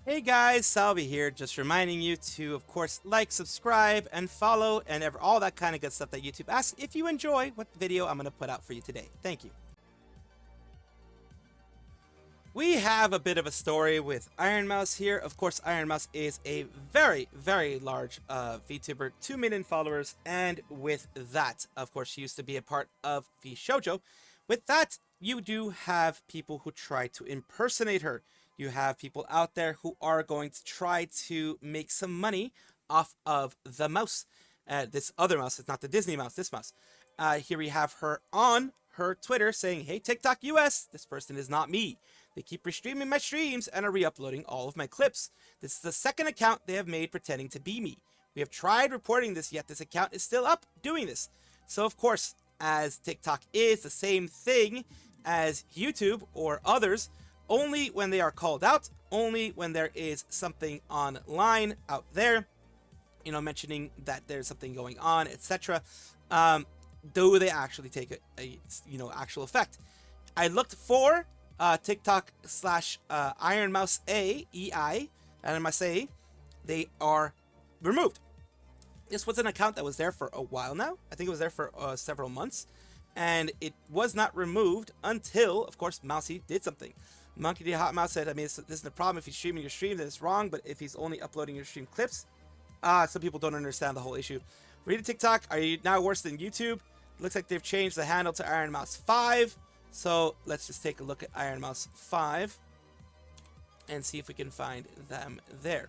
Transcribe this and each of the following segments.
Hey guys, Salvi here, just reminding you to, of course, like, subscribe, and follow, and all that kind of good stuff that YouTube asks if you enjoy what video I'm going to put out for you today. Thank you. We have a bit of a story with Ironmouse here. Of course, Ironmouse is a very, very large VTuber, 2 million followers, and with that, of course, she used to be a part of VShojo. With that, you do have people who try to impersonate her. You have people out there who are going to try to make some money off of the mouse. This other mouse, it's not the Disney mouse, this mouse. Here we have her on her Twitter saying, "Hey, TikTok US, this person is not me. They keep restreaming my streams and are re-uploading all of my clips. This is the second account they have made pretending to be me. We have tried reporting this, yet this account is still up doing this." So, of course, as TikTok is the same thing as YouTube or others, only when they are called out, only when there is something online out there, you know, mentioning that there's something going on, etc., do they actually take a actual effect. I looked for TikTok slash Ironmouse EI, Ironmouse A. They are removed. This was an account that was there for a while now. I think it was there for several months, and it was not removed until, of course, Mousy did something. Monkey D. Hot Mouse said, I mean, this isn't a problem if he's streaming your stream, then it's wrong, but if he's only uploading your stream clips, some people don't understand the whole issue. Read TikTok, are you now worse than YouTube? Looks like they've changed the handle to Ironmouse 5. So let's just take a look at Ironmouse 5 and see if we can find them there.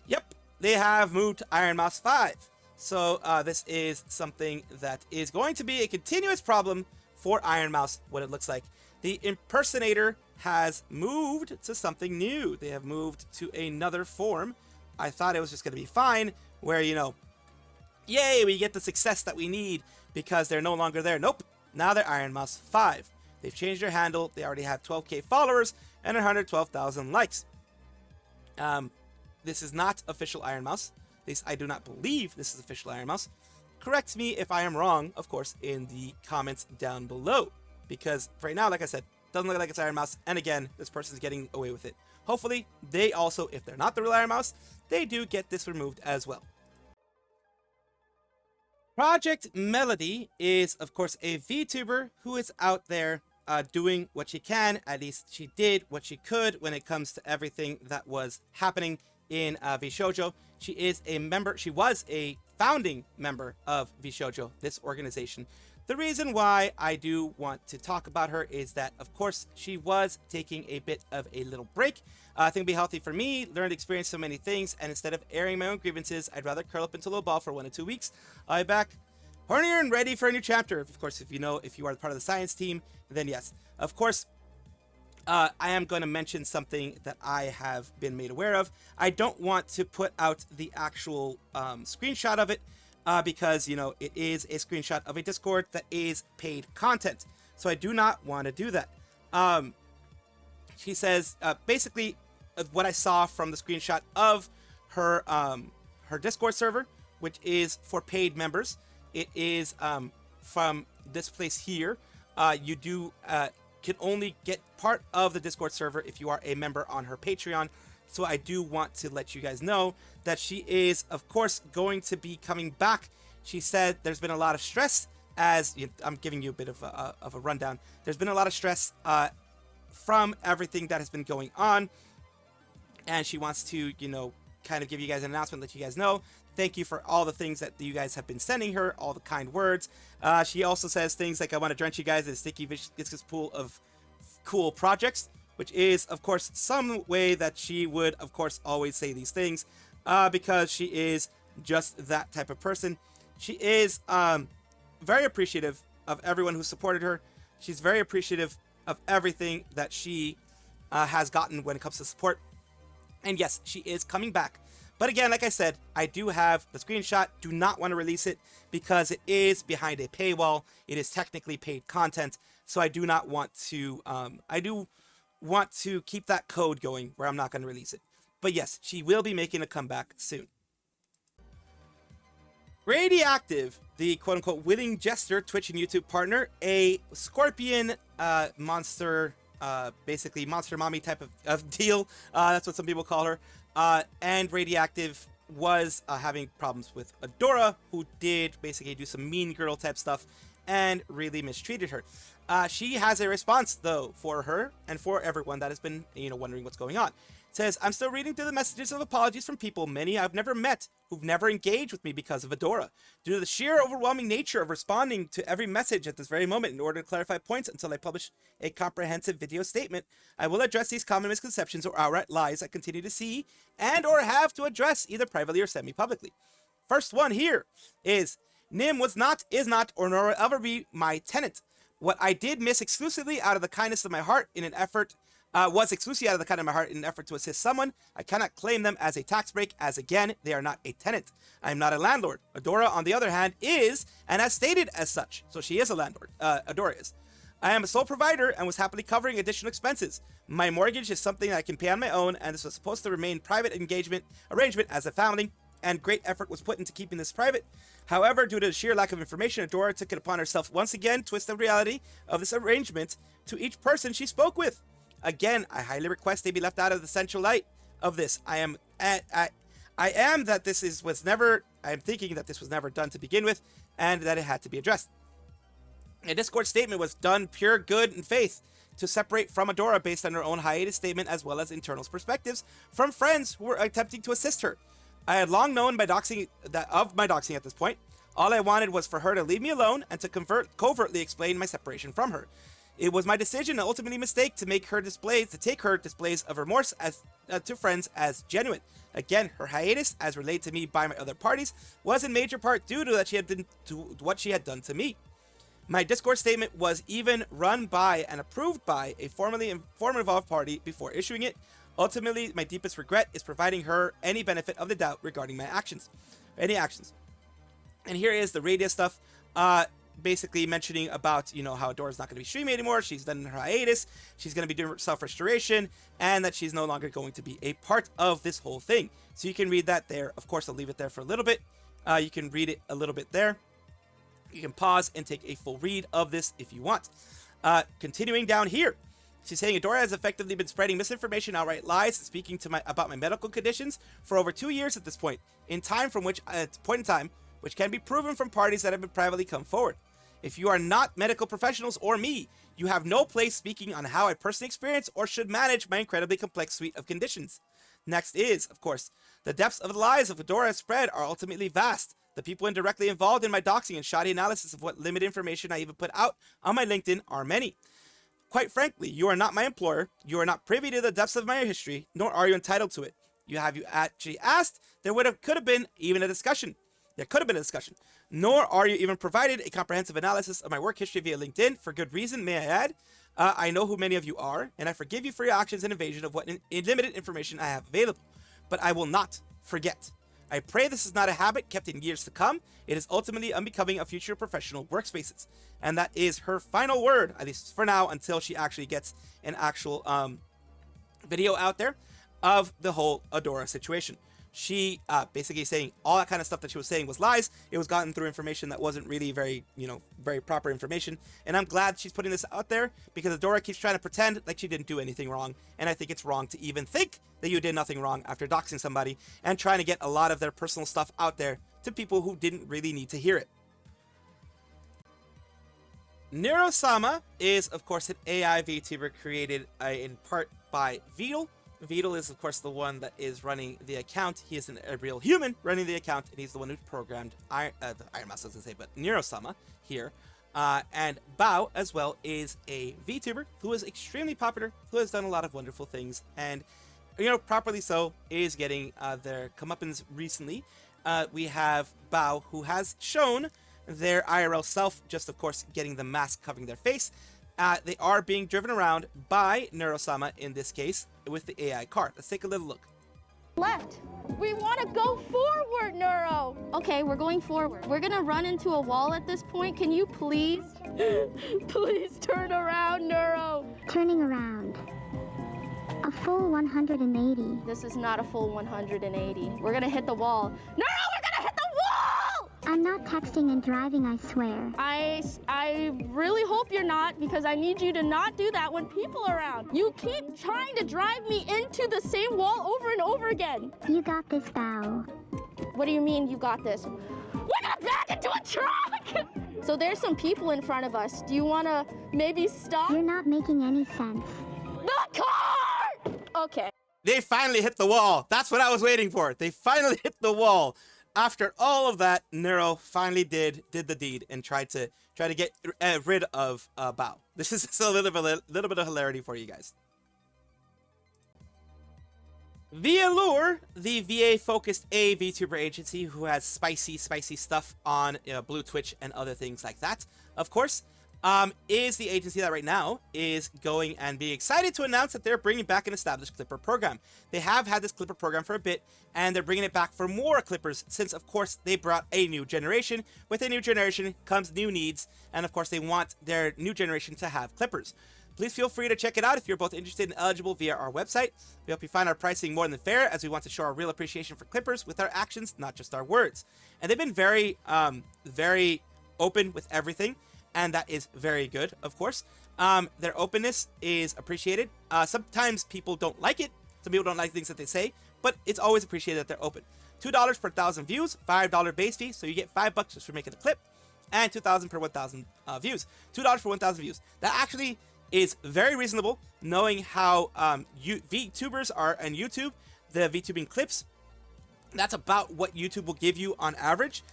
Yep, they have moved to Ironmouse 5. So this is something that is going to be a continuous problem for Ironmouse, what it looks like. The impersonator has moved to something new. They have moved to another form. I thought it was just going to be fine, where, you know, yay, we get the success that we need because they're no longer there. Nope, now they're Ironmouse 5. They've changed their handle. They already have 12k followers and 112,000 likes. This is not official Ironmouse. At least I do not believe this is official Ironmouse. Correct me if I am wrong, of course, in the comments down below. Because right now, like I said, doesn't look like it's Ironmouse. And again, this person's getting away with it. Hopefully, they also, if they're not the real Ironmouse, they do get this removed as well. Projekt Melody is, of course, a VTuber who is out there doing what she can. At least she did what she could when it comes to everything that was happening in VShojo. She is a member, she was a founding member of VShojo, this organization. The reason why I do want to talk about her is that, of course, she was taking a bit of a little break. I think it'd be healthy for me, learned, experience so many things, and instead of airing my own grievances, I'd rather curl up into a little ball for 1 to 2 weeks. I'll be back hornier and ready for a new chapter. Of course, if you are part of the science team, then yes. Of course, I am going to mention something that I have been made aware of. I don't want to put out the actual screenshot of it, because, you know, it is a screenshot of a Discord that is paid content. So I do not want to do that. She says, basically, what I saw from the screenshot of her her Discord server, which is for paid members. It is from this place here. You do can only get part of the Discord server if you are a member on her Patreon. So I do want to let you guys know that she is, of course, going to be coming back. She said there's been a lot of stress, as I'm giving you a bit of a rundown. There's been a lot of stress from everything that has been going on. And she wants to, you know, kind of give you guys an announcement, let you guys know. Thank you for all the things that you guys have been sending her, all the kind words. She also says things like, I want to drench you guys in a sticky, viscous pool of cool projects, which is, of course, some way that she would, of course, always say these things, because she is just that type of person. She is very appreciative of everyone who supported her. She's very appreciative of everything that she has gotten when it comes to support. And yes, she is coming back. But again, like I said, I do have the screenshot. Do not want to release it because it is behind a paywall. It is technically paid content. So I do not want to, I do want to keep that code going where I'm not going to release it. But yes, she will be making a comeback soon. Radioactive, the quote-unquote willing jester Twitch and YouTube partner, a scorpion monster basically monster mommy type of deal. That's what some people call her. And Radioactive was having problems with Adora, who did basically do some mean girl type stuff and really mistreated her. She has a response, though, for her and for everyone that has been, wondering what's going on. It says, I'm still reading through the messages of apologies from people, many I've never met, who've never engaged with me because of Adora. Due to the sheer overwhelming nature of responding to every message at this very moment in order to clarify points until I publish a comprehensive video statement, I will address these common misconceptions or outright lies I continue to see and or have to address either privately or semi-publicly. First one here is, Nim was not, is not, or nor will ever be my tenant. What I did miss exclusively out of the kindness of my heart in an effort was exclusively out of the kindness of my heart in an effort to assist someone. I cannot claim them as a tax break, as again, they are not a tenant. I am not a landlord. Adora, on the other hand, is, and has stated as such. So she is a landlord. Adora is. I am a sole provider and was happily covering additional expenses. My mortgage is something I can pay on my own, and this was supposed to remain private arrangement as a family, and great effort was put into keeping this private. However, due to the sheer lack of information, Adora took it upon herself once again twist the reality of this arrangement to each person she spoke with. Again, I highly request they be left out of the central light of this. I am thinking that this was never done to begin with, and that it had to be addressed. A Discord statement was done pure good and faith to separate from Adora based on her own hiatus statement as well as internal perspectives from friends who were attempting to assist her. I had long known my doxing at this point. All I wanted was for her to leave me alone and to covertly explain my separation from her. It was my decision and ultimately mistake to take her displays of remorse as to friends as genuine. Again, her hiatus, as relayed to me by my other parties, was in major part due to what she had done to me. My Discord statement was even run by and approved by a formerly involved party before issuing it. Ultimately, my deepest regret is providing her any benefit of the doubt regarding my actions. And here is the Radia stuff, basically mentioning about, how Adora's not going to be streaming anymore. She's done her hiatus. She's going to be doing self-restoration, and that she's no longer going to be a part of this whole thing. So you can read that there. Of course, I'll leave it there for a little bit. You can read it a little bit there. You can pause and take a full read of this if you want. Continuing down here. She's saying Adora has effectively been spreading misinformation, outright lies, speaking about my medical conditions for over 2 years at this point in time, which can be proven from parties that have been privately come forward. If you are not medical professionals or me, you have no place speaking on how I personally experience or should manage my incredibly complex suite of conditions. Next is, of course, the depths of the lies of Adora's spread are ultimately vast. The people indirectly involved in my doxing and shoddy analysis of what limited information I even put out on my LinkedIn are many. Quite frankly, you are not my employer, you are not privy to the depths of my history, nor are you entitled to it. You actually asked, there could have been a discussion. Nor are you even provided a comprehensive analysis of my work history via LinkedIn, for good reason, may I add. I know who many of you are, and I forgive you for your actions and invasion of what limited information I have available. But I will not forget. I pray this is not a habit kept in years to come. It is ultimately unbecoming of future professional workspaces. And that is her final word, at least for now, until she actually gets an actual video out there of the whole Adora situation. She basically saying all that kind of stuff that she was saying was lies. It was gotten through information that wasn't really very proper information. And I'm glad she's putting this out there because Adora keeps trying to pretend like she didn't do anything wrong. And I think it's wrong to even think that you did nothing wrong after doxing somebody and trying to get a lot of their personal stuff out there to people who didn't really need to hear it. Neuro-sama is, of course, an AI VTuber created in part by Vtuber. Vtuber is, of course, the one that is running the account. He is a real human running the account, and he's the one who programmed Ironmouse, I was going to say, but Neuro-sama here. And Bao, as well, is a VTuber who is extremely popular, who has done a lot of wonderful things, and, properly so, is getting their comeuppance recently. We have Bao, who has shown their IRL self, just, of course, getting the mask covering their face. They are being driven around by Neuro-sama in this case with the AI car. Let's take a little look. Left. We want to go forward, Neuro. Okay, we're going forward. We're gonna run into a wall at this point. Can you please turn around, Neuro? Turning around. A full 180. This is not a full 180. We're gonna hit the wall. Neuro, we're gonna hit the wall! I'm not texting and driving, I swear. I really hope you're not, because I need you to not do that when people are around. You keep trying to drive me into the same wall over and over again. You got this, Bao. What do you mean you got this? We got back into a truck! So there's some people in front of us. Do you want to maybe stop? You're not making any sense. The car! Okay. They finally hit the wall. That's what I was waiting for. They finally hit the wall. After all of that, Neuro finally did the deed and tried to get rid of Bao. This is just a little bit of hilarity for you guys. VAllure, the VA-focused VTuber agency who has spicy stuff on Blue Twitch and other things like that, of course, is the agency that right now is going and being excited to announce that they're bringing back an established Clipper program. They have had this Clipper program for a bit, and they're bringing it back for more Clippers since, of course, they brought a new generation. With a new generation comes new needs, and of course, they want their new generation to have Clippers. Please feel free to check it out if you're both interested and eligible via our website. We hope you find our pricing more than fair, as we want to show our real appreciation for Clippers with our actions, not just our words. And they've been very open with everything, and that is very good, of course. Their openness is appreciated. Sometimes people don't like it. Some people don't like things that they say, but it's always appreciated that they're open. $2 per 1,000 views, $5 base fee, so you get $5 just for making a clip, and $2,000 per 1,000 views. $2 for 1,000 views. That actually is very reasonable, knowing how VTubers are on YouTube. The VTubing clips, that's about what YouTube will give you on average.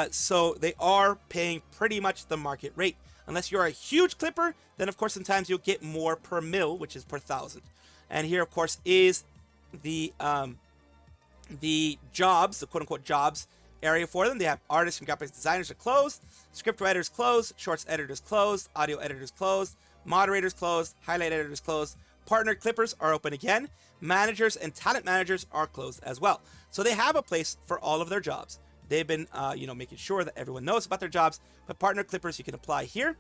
So they are paying pretty much the market rate. Unless you're a huge clipper, then of course sometimes you'll get more per mil, which is per 1,000. And here, of course, is the jobs, the quote-unquote jobs area for them. They have artists and graphics designers are closed, script writers closed, shorts editors closed, audio editors closed, moderators closed, highlight editors closed, partner clippers are open again, managers and talent managers are closed as well. So they have a place for all of their jobs. They've been, making sure that everyone knows about their jobs, but partner clippers, you can apply here.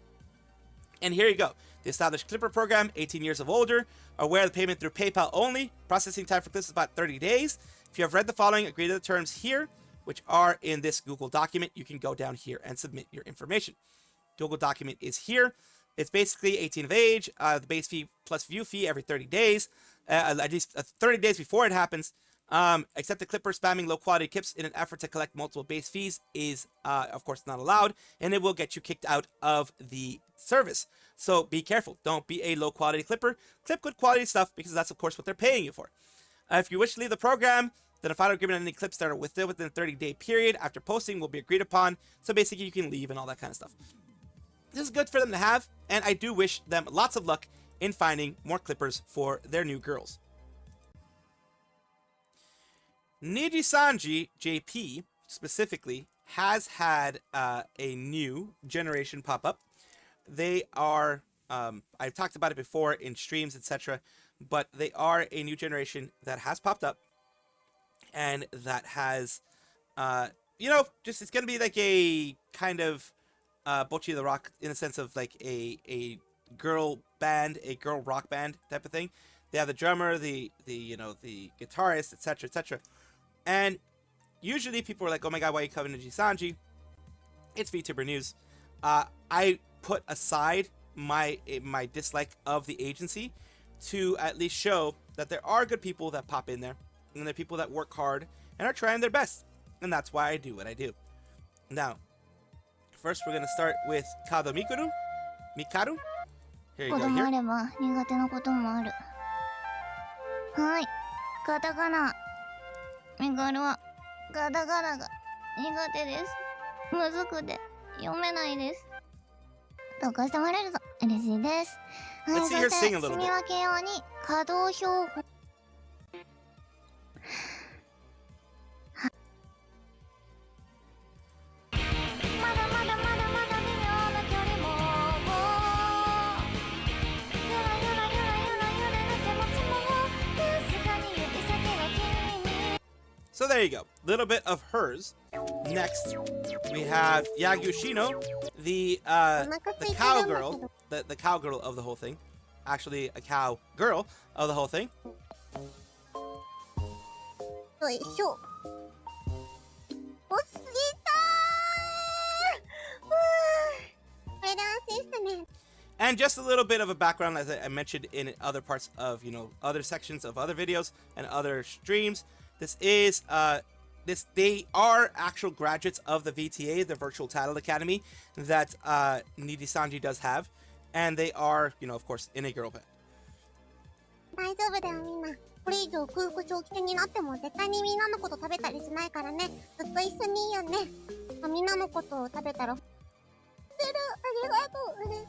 And here you go. The established Clipper program, 18 years of older, aware of the payment through PayPal only. Processing time for clips is about 30 days. If you have read the following, agree to the terms here, which are in this Google document, you can go down here and submit your information. Google document is here. It's basically 18 of age, the base fee plus view fee every 30 days, at least 30 days before it happens. Except the Clipper spamming low quality clips in an effort to collect multiple base fees is, of course, not allowed, and it will get you kicked out of the service. So be careful. Don't be a low quality Clipper. Clip good quality stuff, because that's, of course, what they're paying you for. If you wish to leave the program, then a final agreement on any clips that are within a 30-day period after posting will be agreed upon. So basically, you can leave and all that kind of stuff. This is good for them to have, and I do wish them lots of luck in finding more Clippers for their new girls. Nijisanji JP, specifically, has had a new generation pop up. They are, I've talked about it before in streams, etc., but they are a new generation that has popped up, and that has, it's going to be like a kind of Bocchi the Rock, in the sense of like a girl band, a girl rock band type of thing. They have the drummer, the guitarist, etc. And usually people are like, oh my god, why are you covering Nijisanji? It's VTuber news. I put aside my dislike of the agency to at least show that there are good people that pop in there, and there are people that work hard and are trying their best. And that's why I do what I do. Now, first we're going to start with Kado Mikaru. Here you go, here. 苦手なこともある。はい。カタカナ。ミカルはカタカナが苦手です。むずくて読めないです。投稿してもらえると嬉しいです。はい、そして住み分け用に可動標本。So there you go. Little bit of hers. Next, we have Yagushino, the cowgirl, the cowgirl of the whole thing. Actually, a cow girl of the whole thing. よいしょ。おすぎた And just a little bit of a background, as I mentioned in other parts of, other sections of other videos and other streams. This is, they are actual graduates of the VTA, the Virtual Talent Academy, that Nijisanji does have. And they are, of course, in a girl band. 大丈夫だよみんな。これ以上空腹長期戦になっても絶対にみんなのこと食べたりしないからね。ずっと一緒にいいよね。みんなのことを食べたら。ありがとう。嬉しいで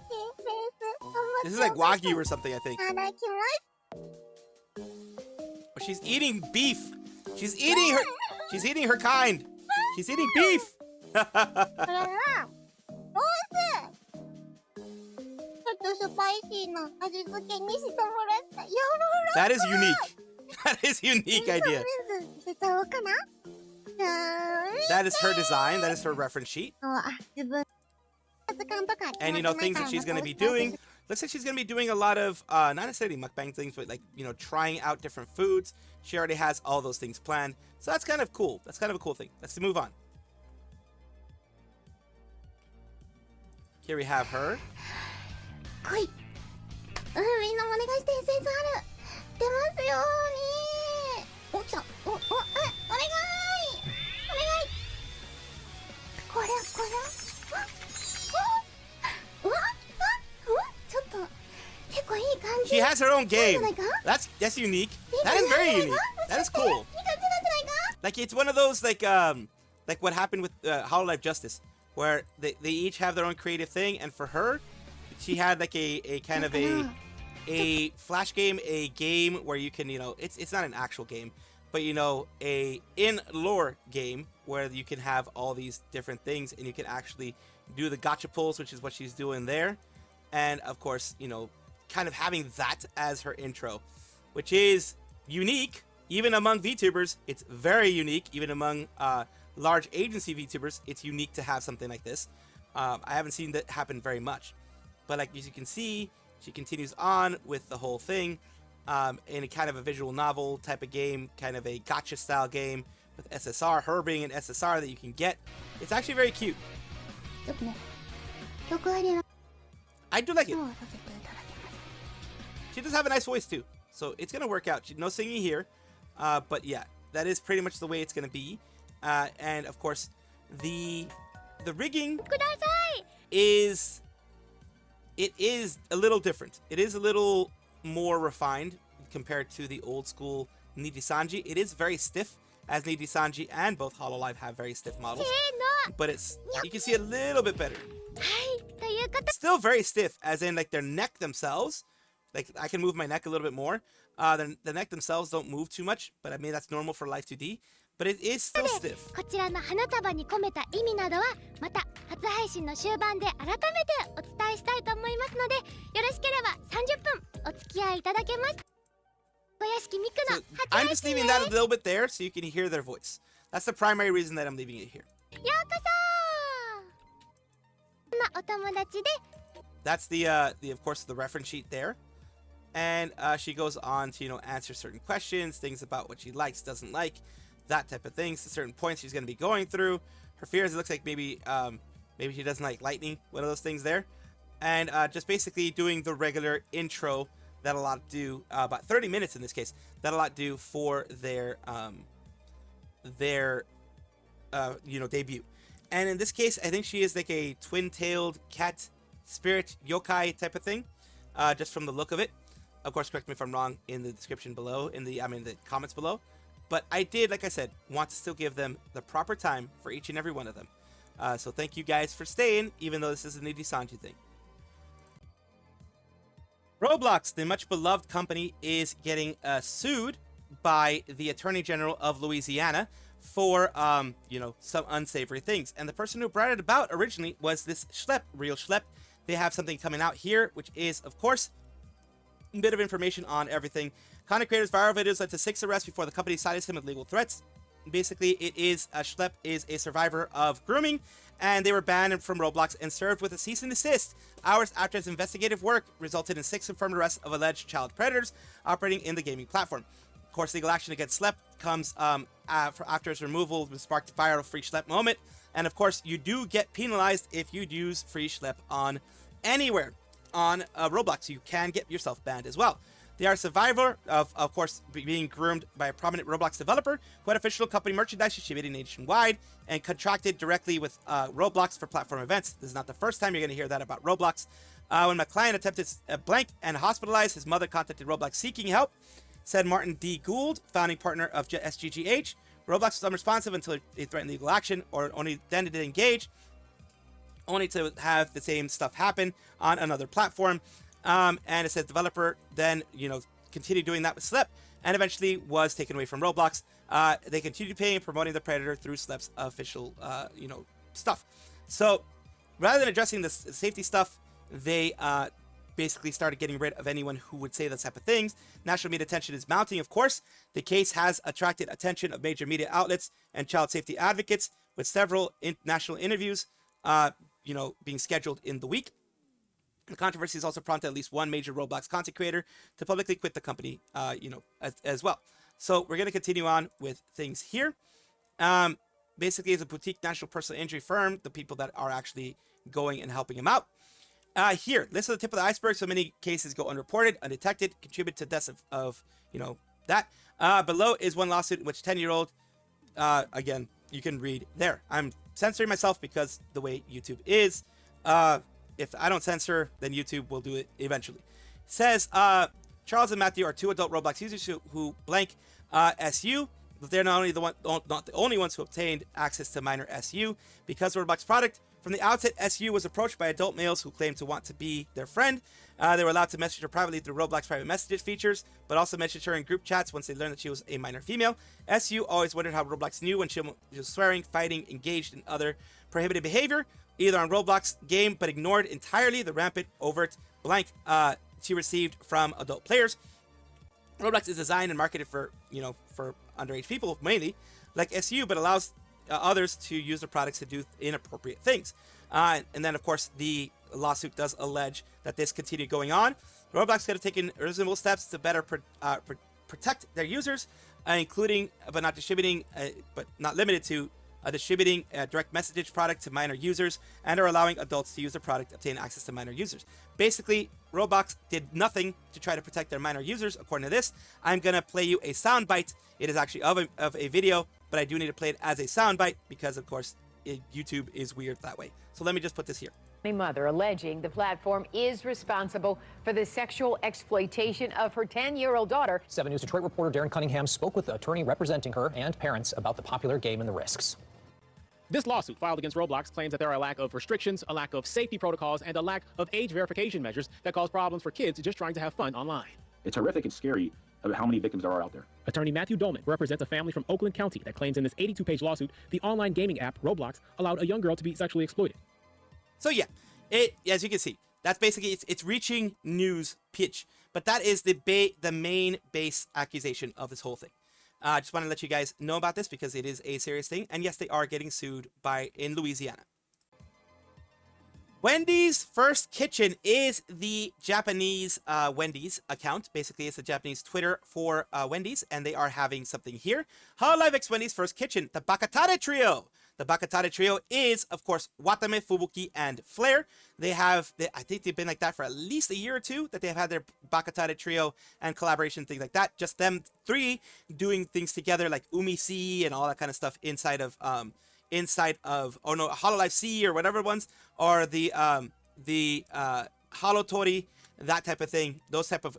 す。 This is like Wagyu or something, I think. いただきま Oh, she's eating beef. She's eating her kind. She's eating beef. す。これはロース。ちょっとスパイシーな味付けにしてもらった。やろ That is unique. That is unique idea. 見せちゃおうかな。That is her design. That is her reference sheet. あ、自分。And things that she's going to be doing. Looks like she's going to be doing a lot of, not necessarily mukbang things, but like, trying out different foods. She already has all those things planned. So that's kind of cool. That's kind of a cool thing. Let's move on. Here we have her. 来い。みんなお願いして、センスある。出ますように。お、来た。お願い。お願い。これ。ちょっと、結構いい感じ。 She has her own game. That's unique. That is very unique. That is cool. いい感じなんじゃないか Like, it's one of those, like what happened with Hololive Justice, where they each have their own creative thing, and for her, she had like a kind of a flash game, a game where you can, it's not an actual game, but a in-lore game where you can have all these different things, and you can actually do the gotcha pulls, which is what she's doing there. And of course, kind of having that as her intro, which is unique, even among VTubers. It's very unique, even among large agency VTubers. It's unique to have something like this. I haven't seen that happen very much. But like as you can see, she continues on with the whole thing in a kind of a visual novel type of game, kind of a gotcha style game with SSR, her being an SSR that you can get. It's actually very cute. I do like it. She does have a nice voice too, so it's gonna work out. No singing here, but yeah, that is pretty much the way it's gonna be. And of course, the rigging is a little different. It is a little more refined compared to the old school Nijisanji. It is very stiff, as Nijisanji and both Hololive have very stiff models. But you can see a little bit better. Still very stiff, as in like their neck themselves. Like I can move my neck a little bit more. The neck themselves don't move too much, but I mean that's normal for Live 2D. But it is still stiff. こちらの花束に込めた意味などはまた初配信の終盤で改めてお伝えしたいと思いますので、よろしければ30分お付き合いいただけます。小屋敷ミクの I'm just leaving that a little bit there so you can hear their voice. That's the primary reason that I'm leaving it here. ようこそ。お友達で That's the of course the reference sheet there. And she goes on to answer certain questions, things about what she likes, doesn't like, that type of things. To certain points she's going to be going through. Her fears, it looks like maybe she doesn't like lightning, one of those things there. And just basically doing the regular intro that a lot do, about 30 minutes in this case, that a lot do for their debut. And in this case, I think she is like a twin-tailed cat spirit yokai type of thing, just from the look of it. Of course, correct me if I'm wrong in the description below, the comments below. But I did, like I said, want to still give them the proper time for each and every one of them. So thank you guys for staying, even though this is a Nijisanji thing. Roblox, the much beloved company, is getting sued by the Attorney General of Louisiana for, some unsavory things. And the person who brought it about originally was this Real Schlepp. They have something coming out here, which is, of course, a bit of information on everything. Content creators' viral videos led to 6 arrests before the company cited him with legal threats. Basically, Schlepp is a survivor of grooming, and they were banned from Roblox and served with a cease and desist hours after his investigative work resulted in 6 confirmed arrests of alleged child predators operating in the gaming platform. Of course, legal action against Schlepp comes after his removal, which sparked a viral free Schlepp moment. And of course, you do get penalized if you use free Schlepp on anywhere on Roblox. You can get yourself banned as well. They are a survivor of course, being groomed by a prominent Roblox developer who had official company merchandise distributed nationwide and contracted directly with Roblox for platform events. This is not the first time you're going to hear that about Roblox. When my client attempted blank and hospitalized, his mother contacted Roblox seeking help, said Martin D. Gould, founding partner of SGGH. Roblox was unresponsive until he threatened legal action, or only then did it engage, only to have the same stuff happen on another platform. And it says developer then, continued doing that with Slip and eventually was taken away from Roblox. They continued paying and promoting the Predator through Slip's official, stuff. So rather than addressing the safety stuff, they basically started getting rid of anyone who would say those type of things. National media attention is mounting, of course. The case has attracted attention of major media outlets and child safety advocates, with several national interviews, being scheduled in the week. The controversy has also prompted at least one major Roblox content creator to publicly quit the company, as well. So we're going to continue on with things here. Basically, it's a boutique national personal injury firm, the people that are actually going and helping him out. Here, list of the tip of the iceberg. So many cases go unreported, undetected, contribute to deaths of that. Below is one lawsuit in which 10-year-old, again, you can read there. I'm censoring myself because the way YouTube is. If I don't censor, then YouTube will do it eventually. It says, Charles and Matthew are two adult Roblox users who blank SU. But they're not the only ones who obtained access to minor SU. Because of Roblox product, from the outset, SU was approached by adult males who claimed to want to be their friend. They were allowed to message her privately through Roblox private messages features, but also messaged her in group chats once they learned that she was a minor female. SU always wondered how Roblox knew when she was swearing, fighting, engaged in other prohibited behavior, either on Roblox game, but ignored entirely the rampant, overt blank she received from adult players. Roblox is designed and marketed for underage people mainly, like SU, but allows others to use the products to do inappropriate things. And then, of course, the lawsuit does allege that this continued going on. Roblox could have taken reasonable steps to better protect their users, including, but not limited to, distributing a direct message product to minor users, and are allowing adults to use the product to obtain access to minor users. Basically, Roblox did nothing to try to protect their minor users, according to this. I'm going to play you a soundbite. It is actually of a video, but I do need to play it as a soundbite because, of course, YouTube is weird that way. So let me just put this here. A mother alleging the platform is responsible for the sexual exploitation of her 10-year-old daughter. 7 News Detroit reporter Darren Cunningham spoke with the attorney representing her and parents about the popular game and the risks. This lawsuit filed against Roblox claims that there are a lack of restrictions, a lack of safety protocols, and a lack of age verification measures that cause problems for kids just trying to have fun online. It's horrific and scary about how many victims there are out there. Attorney Matthew Dolman represents a family from Oakland County that claims in this 82-page lawsuit, the online gaming app Roblox allowed a young girl to be sexually exploited. So yeah, as you can see, that's basically, it's reaching news pitch. But that is the main base accusation of this whole thing. I just want to let you guys know about this because it is a serious thing. And yes, they are getting sued in Louisiana. Wendy's First Kitchen is the Japanese Wendy's account. Basically, it's the Japanese Twitter for Wendy's, and they are having something here. Hololive X Wendy's First Kitchen, the Bakatare Trio. The Bakatare Trio is, of course, Watame, Fubuki, and Flare. I think they've been like that for at least a year or two, that they've had their Bakatare Trio and collaboration, things like that. Just them three doing things together, like Umi-C and all that kind of stuff inside of Hololive C or whatever ones, or the Holotori, that type of thing. Those type of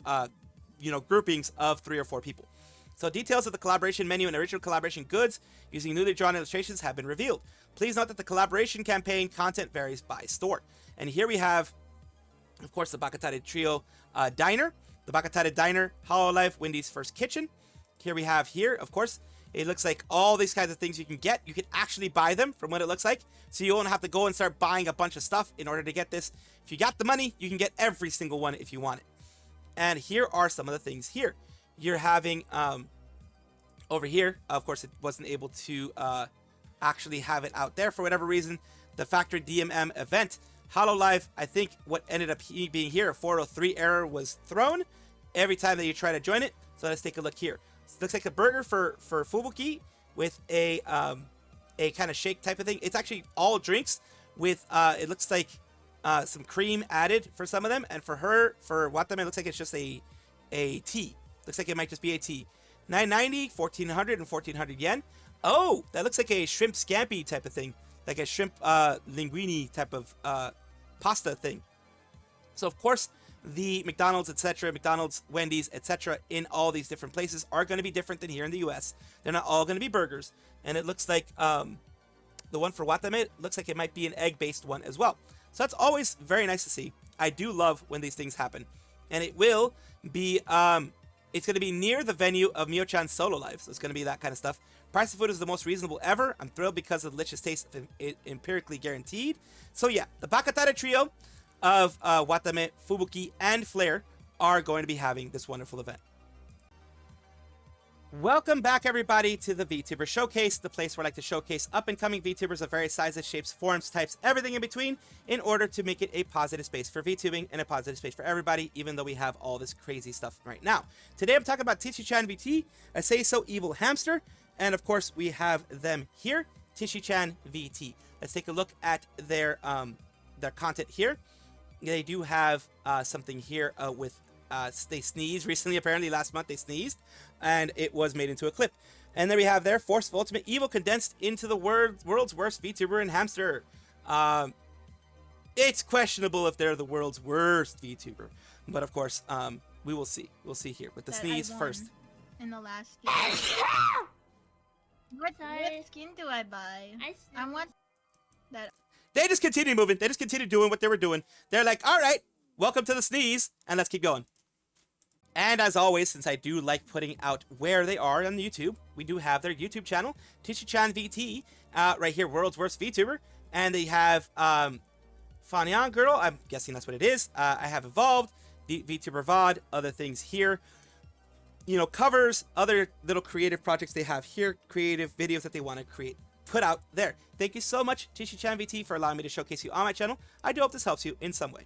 groupings of 3 or 4 people. So details of the collaboration menu and original collaboration goods using newly drawn illustrations have been revealed. Please note that the collaboration campaign content varies by store. And here we have, of course, the Bakatare Trio Diner, the Bakatare Diner, Hololive, Wendy's First Kitchen. Here we have of course, it looks like all these kinds of things you can get. You can actually buy them from what it looks like. So you won't have to go and start buying a bunch of stuff in order to get this. If you got the money, you can get every single one if you want it. And here are some of the things here. You're having, over here, of course, it wasn't able to actually have it out there for whatever reason. The Factory DMM event. Hololive, I think what ended up being here, a 403 error was thrown every time that you try to join it. So let's take a look here. It looks like a burger for Fubuki with a kind of shake type of thing. It's actually all drinks with, it looks like some cream added for some of them, and for her, for Watame, it looks like it's just a tea. Looks like it might just be a tea. 990, 1400, and 1400 yen. Oh, that looks like a shrimp scampi type of thing, like a shrimp linguine type of pasta thing. So of course, the McDonald's, etc., McDonald's, Wendy's, etc., in all these different places are going to be different than here in the U.S. They're not all going to be burgers, and it looks like the one for Watame looks like it might be an egg-based one as well. So that's always very nice to see. I do love when these things happen, and it will be it's going to be near the venue of Mio-chan's solo live, so it's going to be that kind of stuff. Price of food is the most reasonable ever. I'm thrilled because of the delicious taste, empirically guaranteed. So yeah, the Bakatare trio of Watame, Fubuki, and Flare are going to be having this wonderful event. Welcome back, everybody, to the VTuber Showcase, the place where I like to showcase up-and-coming VTubers of various sizes, shapes, forms, types, everything in between, in order to make it a positive space for VTubing and a positive space for everybody, even though we have all this crazy stuff right now. Today, I'm talking about Tishychanvt, a Say-So Evil Hamster, and of course, we have them here, Tishychanvt. Let's take a look at their content here. They do have something here with they sneezed recently. Apparently last month they sneezed, and it was made into a clip. And then we have their Forceful Ultimate Evil condensed into the world's worst VTuber and hamster. It's questionable if they're the world's worst VTuber, but of course we will see. We'll see here with the sneeze first. In the last game. What skin do I buy? I want that. They just continue moving. They just continue doing what they were doing. They're like, all right, welcome to the sneeze, and let's keep going. And as always, since I do like putting out where they are on YouTube, we do have their YouTube channel, Tishychanvt, right here, World's Worst VTuber. And they have Fanyan Girl, I'm guessing that's what it is. I have Evolved, VTuber VOD, other things here. You know, covers, other little creative projects they have here, creative videos that they want to create, put out there. Thank you so much, Tishychanvt, for allowing me to showcase you on my channel. I do hope this helps you in some way.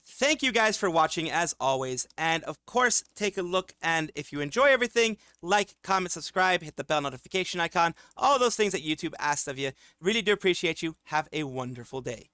Thank you guys for watching as always, and of course take a look, and if you enjoy everything, like, comment, subscribe, hit the bell notification icon, all those things that YouTube asks of you. Really do appreciate you. Have a wonderful day.